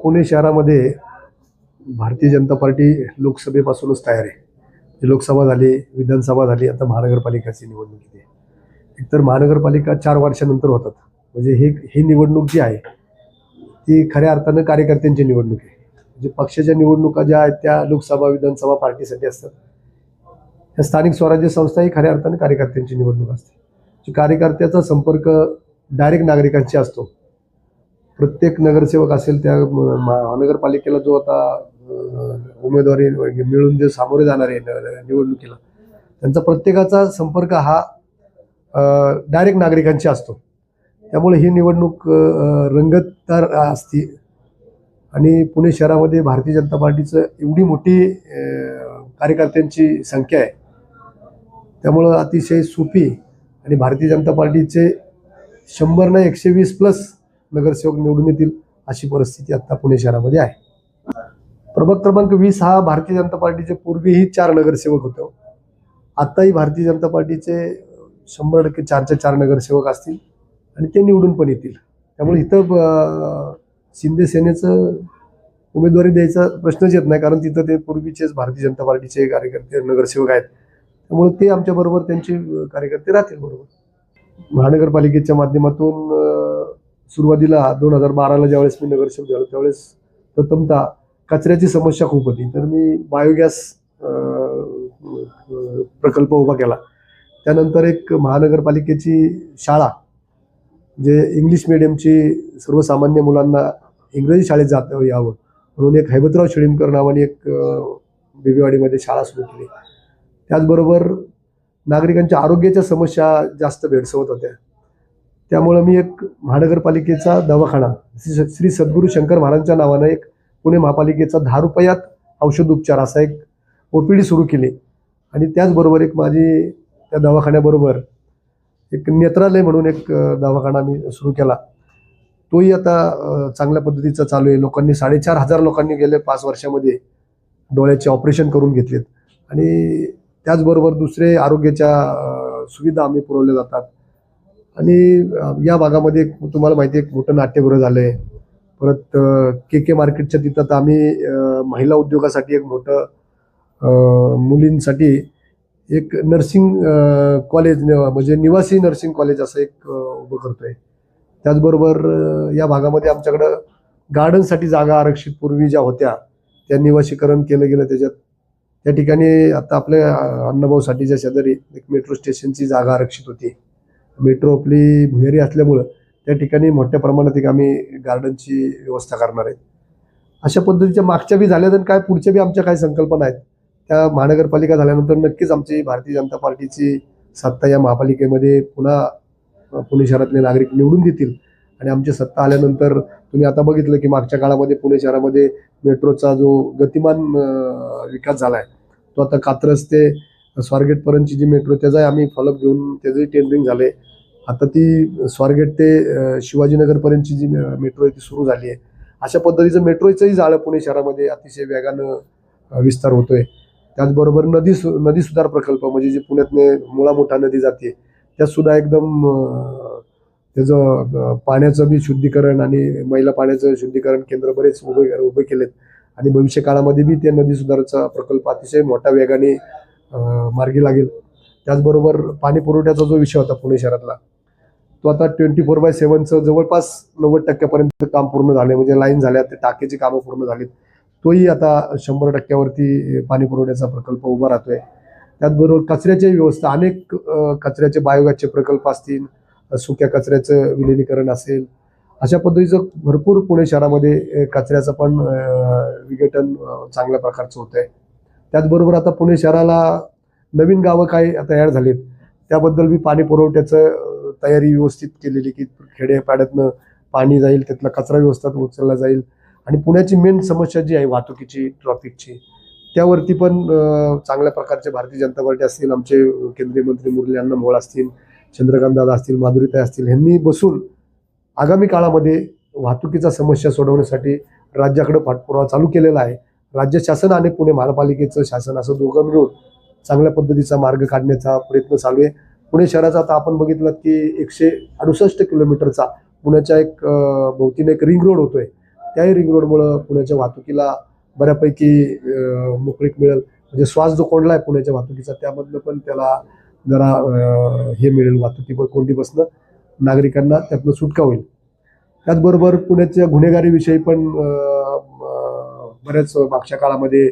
पुणे शहरामध्ये भारतीय जनता पार्टी लोकसभेपासूनच तयार आहे. लोकसभा झाली, विधानसभा झाली, आता महानगरपालिकाची निवडणूक आहे. एकतर महानगरपालिका 4 वर्षानंतर होतात. म्हणजे ही निवडणूक जी आहे ती खऱ्या अर्थानं कार्यकर्त्यांची निवडणूक आहे. म्हणजे पक्षाच्या निवडणुका ज्या आहेत त्या लोकसभा विधानसभा पार्टीसाठी असतात. त्या स्थानिक स्वराज्य संस्था ही खऱ्या अर्थानं कार्यकर्त्यांची निवडणूक असते. कार्यकर्त्याचा संपर्क डायरेक्ट नागरिकांशी असतो. प्रत्येक नगरसेवक असेल त्या महानगरपालिकेला जो आता उमेदवारी मिळून जे सामोरे जाणार आहे निवडणुकीला, त्यांचा प्रत्येकाचा संपर्क हा डायरेक्ट नागरिकांशी असतो. त्यामुळे ही निवडणूक रंगतदार असते. आणि पुणे शहरामध्ये भारतीय जनता पार्टीचं एवढी मोठी कार्यकर्त्यांची संख्या आहे, त्यामुळं अतिशय सोपी आणि भारतीय जनता पार्टीचे 100 ना 120+ नगरसेवक निवडून येतील अशी परिस्थिती आता पुणे शहरामध्ये आहे. प्रभाग क्रमांक 20 हा भारतीय जनता पार्टीचे पूर्वीही 4 नगरसेवक होते. आताही भारतीय जनता पार्टीचे 100% 4च्या 4 नगरसेवक असतील आणि ते निवडून पण येतील. त्यामुळे इथं शिंदे सेनेचं उमेदवारी द्यायचा प्रश्नच येत नाही, कारण तिथं ते पूर्वीचेच भारतीय जनता पार्टीचे कार्यकर्ते नगरसेवक आहेत. त्यामुळे ते आमच्याबरोबर त्यांचे कार्यकर्ते राहतील बरोबर. महानगरपालिकेच्या माध्यमातून सुरुवातीला 2012ला ज्यावेळेस मी नगरसेवक झालो त्यावेळेस प्रथमतः कचऱ्याची समस्या खूप होती. तर मी बायोगॅस प्रकल्प उभा केला. त्यानंतर एक महानगरपालिकेची शाळा जे इंग्लिश मिडियमची सर्वसामान्य मुलांना इंग्रजी शाळेत जाता यावं म्हणून एक हैबतराव शिळीमकर नावाने एक बेबीवाडीमध्ये शाळा सुरू केली. त्याचबरोबर नागरिकांच्या आरोग्याच्या समस्या जास्त भेडसावत होत्या. त्यामुळं मी एक महानगरपालिकेचा दवाखाना श्री सद्गुरू शंकर महाराजांच्या नावानं एक पुणे महापालिकेचा 10 रुपयात औषध उपचार असा एक OPD सुरू केली. आणि त्याचबरोबर एक माझी त्या दवाखान्याबरोबर एक नेत्रालय म्हणून एक दवाखाना मी सुरू केला. तोही आता चांगल्या पद्धतीचा चालू आहे. लोकांनी 4,500 लोकांनी गेले 5 वर्षामध्ये डोळ्याचे ऑपरेशन करून घेतलेत. आणि त्याचबरोबर दुसरे आरोग्याच्या सुविधा आम्ही पुरवल्या जातात. आणि या भागामध्ये तुम्हाला माहिती आहे एक मोठं नाट्यगृह झालं आहे. परत KK मार्केटच्या तिथं तर आम्ही महिला उद्योगासाठी एक मोठं मुलींसाठी एक नर्सिंग कॉलेज म्हणजे निवासी नर्सिंग कॉलेज असं एक उभं करतोय. त्याचबरोबर या भागामध्ये आमच्याकडं गार्डनसाठी जागा आरक्षित पूर्वी ज्या होत्या त्या निवासीकरण केलं गेलं. त्या ठिकाणी आता आपल्या अण्णाभाऊसाठीच्या शेजारी एक मेट्रो स्टेशनची जागा आरक्षित होती. मेट्रो आपली भुयारी असल्यामुळं त्या ठिकाणी मोठ्या प्रमाणात एक आम्ही गार्डनची व्यवस्था करणार आहे. अशा पद्धतीच्या मागच्या बी झाल्या तर काय पुढच्या बी आमच्या काही संकल्पना आहेत. त्या महानगरपालिका झाल्यानंतर नक्कीच आमची भारतीय जनता पार्टीची सत्ता या महापालिकेमध्ये पुन्हा पुणे शहरातले नागरिक निवडून देतील. आणि आमची सत्ता आल्यानंतर तुम्ही आता बघितलं की मागच्या काळामध्ये पुणे शहरामध्ये मेट्रोचा जो गतिमान विकास झाला आहे तो आता कात्रज ते स्वारगेटपर्यंतची जी मेट्रो त्याचाही आम्ही फॉलोअप घेऊन त्याचंही टेंडरिंग झालं आहे. आता ती स्वारगेट ते शिवाजीनगरपर्यंतची जी मेट्रो आहे ती सुरू झाली आहे. अशा पद्धतीचं मेट्रोचंही जाळं पुणे शहरामध्ये अतिशय वेगानं विस्तार होतोय. त्याचबरोबर नदी सुधार प्रकल्प म्हणजे जे पुण्यातने मुळा मोठा नदी जाते त्यासुद्धा एकदम त्याचं पाण्याचं बी शुद्धीकरण आणि मैला पाण्याचं शुद्धीकरण केंद्र बरेच उभे केलेत. आणि भविष्य काळामध्ये बी त्या नदी सुधाराचा प्रकल्प अतिशय मोठ्या वेगाने मार्गी लागेल. त्याचबरोबर पाणी पुरवठ्याचा जो विषय होता पुणे शहरातला तो आता 24/7चं जवळपास 90% काम पूर्ण झाले. म्हणजे लाईन झाल्या, ते टाकीची कामं पूर्ण झालीत. तोही आता 100% पाणी पुरवठ्याचा प्रकल्प उभा राहतोय. त्याचबरोबर कचऱ्याची व्यवस्था अनेक कचऱ्याचे बायोगॅसचे प्रकल्प असतील, सुक्या कचऱ्याचं विलिनीकरण असेल, अशा पद्धतीचं भरपूर पुणे शहरामध्ये कचऱ्याचं पण विघटन चांगल्या प्रकारचं होत आहे. त्याचबरोबर आता पुणे शहराला नवीन गावं काय तयार झालीत त्याबद्दल मी पाणी पुरवठ्याचं तयारी व्यवस्थित केलेली की खेड्यापाड्यातनं पाणी जाईल, त्यातला कचरा व्यवस्थित उचलला जाईल. आणि पुण्याची मेन समस्या जी आहे वाहतुकीची, ट्रॉफिकची, त्यावरती पण चांगल्या प्रकारचे भारतीय जनता पार्टी असतील, आमचे केंद्रीय मंत्री मुरली अण्णा मोहोळ असतील, चंद्रकांत दादा असतील, माधुरीताई असतील, यांनी बसून आगामी काळामध्ये वाहतुकीचा समस्या सोडवण्यासाठी राज्याकडे पाठपुरावा चालू केलेला आहे. राज्य शासन आणि पुणे महानगरपालिकेचं शासन असं दोघं मिळून चांगल्या पद्धतीचा मार्ग काढण्याचा प्रयत्न चालू आहे. पुणे शहराचा आता आपण बघितलं की 168 किलोमीटरचा पुण्याच्या एक भोवतीने एक रिंग रोड होतोय. त्याही रिंग रोडमुळं पुण्याच्या वाहतुकीला बऱ्यापैकी मोकळीक मिळेल. म्हणजे श्वास जो कोंडला आहे पुण्याच्या वाहतुकीचा त्यामधनं पण त्याला जरा हे मिळेल, वाहतुकी कोंडीपासून नागरिकांना त्यातनं सुटका होईल. त्याचबरोबर पुण्याच्या गुन्हेगारीविषयी पण बऱ्याच मागच्या काळामध्ये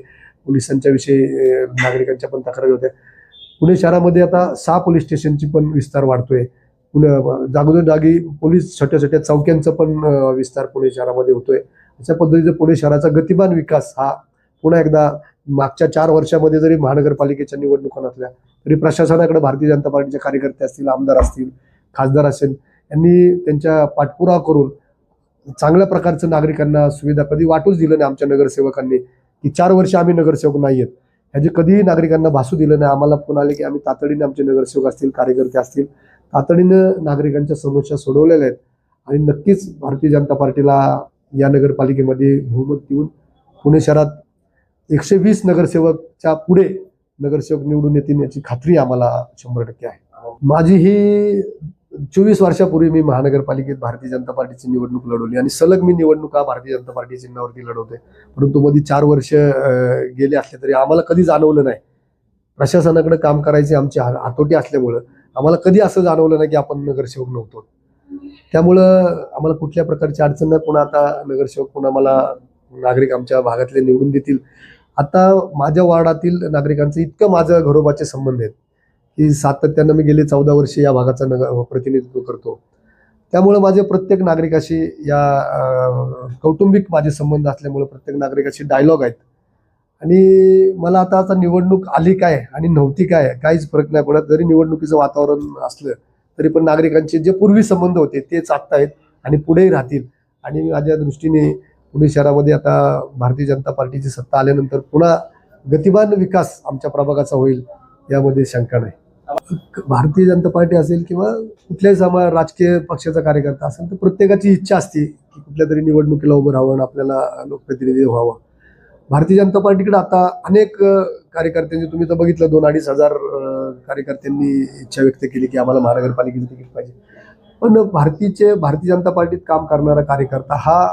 पोलिसांच्या विषयी नागरिकांच्या पण तक्रारी होत्या. पुणे शहरामध्ये आता 6 पोलीस स्टेशनची पण विस्तार वाढतोय. जागोजागी पोलीस छोट्या छोट्या चौक्यांचा पण विस्तार पुणे शहरामध्ये होतोय. अशा पद्धतीने पुणे शहराचा गतिमान विकास हा पुन्हा एकदा मागच्या 4 वर्षामध्ये जरी महानगरपालिकेच्या निवडणुका नसल्या तरी प्रशासनाकडे भारतीय जनता पार्टीचे कार्यकर्ते असतील, आमदार असतील, खासदार असेल, यांनी त्यांच्या पाठपुरावा करून चांगल्या प्रकारचं नागरिकांना सुविधा कधी वाटूच दिलं नाही. आमच्या नगरसेवकांनी की 4 वर्ष आम्ही नगरसेवक नाही आहेत ह्याचे कधीही नागरिकांना भासू दिलं नाही. आम्हाला फोन आले की आम्ही तातडीने आमचे नगरसेवक असतील, कार्यकर्ते असतील, तातडीनं नागरिकांच्या समस्या सोडवलेल्या आहेत. आणि नक्कीच भारतीय जनता पार्टीला या नगरपालिकेमध्ये बहुमत देऊन पुणे शहरात 120 नगरसेवकच्या पुढे नगरसेवक निवडून येतील याची खात्री आम्हाला 100% आहे. माझी ही 24 वर्षापूर्वी मी महानगरपालिकेत भारतीय जनता पार्टीची निवडणूक लढवली आणि सलग मी निवडणुका भारतीय जनता पार्टी चिन्हावरती लढवते. परंतु मध्ये 4 वर्ष गेले असले तरी आम्हाला कधी जाणवलं नाही, प्रशासनाकडे काम करायची आमची हातोटी असल्यामुळं आम्हाला कधी असं जाणवलं नाही की आपण नगरसेवक नव्हतो. त्यामुळं आम्हाला कुठल्या प्रकारची अडचण नाही. पुन्हा आता नगरसेवक पुन्हा मला नागरिक आमच्या भागातले निवडून देतील. आता माझ्या वार्डातील नागरिकांचं इतकं माझं घरोबाचे संबंध आहेत की सातत्यानं मी गेले 14 वर्षे या भागाचं प्रतिनिधित्व करतो. त्यामुळे माझे प्रत्येक नागरिकाशी कौटुंबिक माझे संबंध असल्यामुळे प्रत्येक नागरिकाशी डायलॉग आहेत. आणि मला आता निवडणूक आली काय आणि नव्हती काय काहीच फरक नाही पडत. जरी निवडणुकीचं वातावरण असलं तरी पण नागरिकांचे जे पूर्वी संबंध होते तेच आत्ता आहेत आणि पुढेही राहतील. आणि माझ्या दृष्टीने पुणे शहरामध्ये आता भारतीय जनता पार्टीची सत्ता आल्यानंतर पुन्हा गतिमान विकास आमच्या प्रभागाचा होईल यामध्ये शंका नाही. भारतीय जनता पार्टी असेल किंवा कुठल्याही राजकीय पक्षाचा कार्यकर्ता असेल तर प्रत्येकाची इच्छा असते की कुठल्या तरी निवडणुकीला उभं राहावं आणि आपल्याला लोकप्रतिनिधी व्हावं. भारतीय जनता पार्टीकडे आता अनेक कार्यकर्त्यांनी तुम्ही तर बघितलं 2-2.5 हजार कार्यकर्त्यांनी इच्छा व्यक्त केली की आम्हाला महानगरपालिकेचं तिकीट पाहिजे. पण भारतीय जनता पार्टीत काम करणारा कार्यकर्ता हा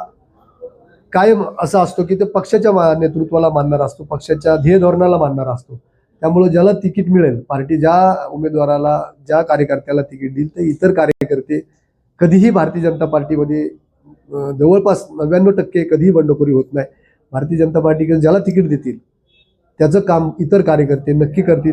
कायम असा असतो की ते पक्षाच्या नेतृत्वाला मानणारा असतो, पक्षाच्या ध्येय धोरणाला मानणारा असतो. त्यामुळे ज्याला तिकीट मिळेल, पार्टी ज्या उमेदवाराला ज्या कार्यकर्त्याला तिकीट देईल ते इतर कार्यकर्ते कधीही भारतीय जनता पार्टीमध्ये जवळपास 99% कधीही बंडखोरी होत नाही. भारतीय जनता पार्टीकडे ज्याला तिकीट देतील त्याचं काम इतर कार्यकर्ते नक्की करतील.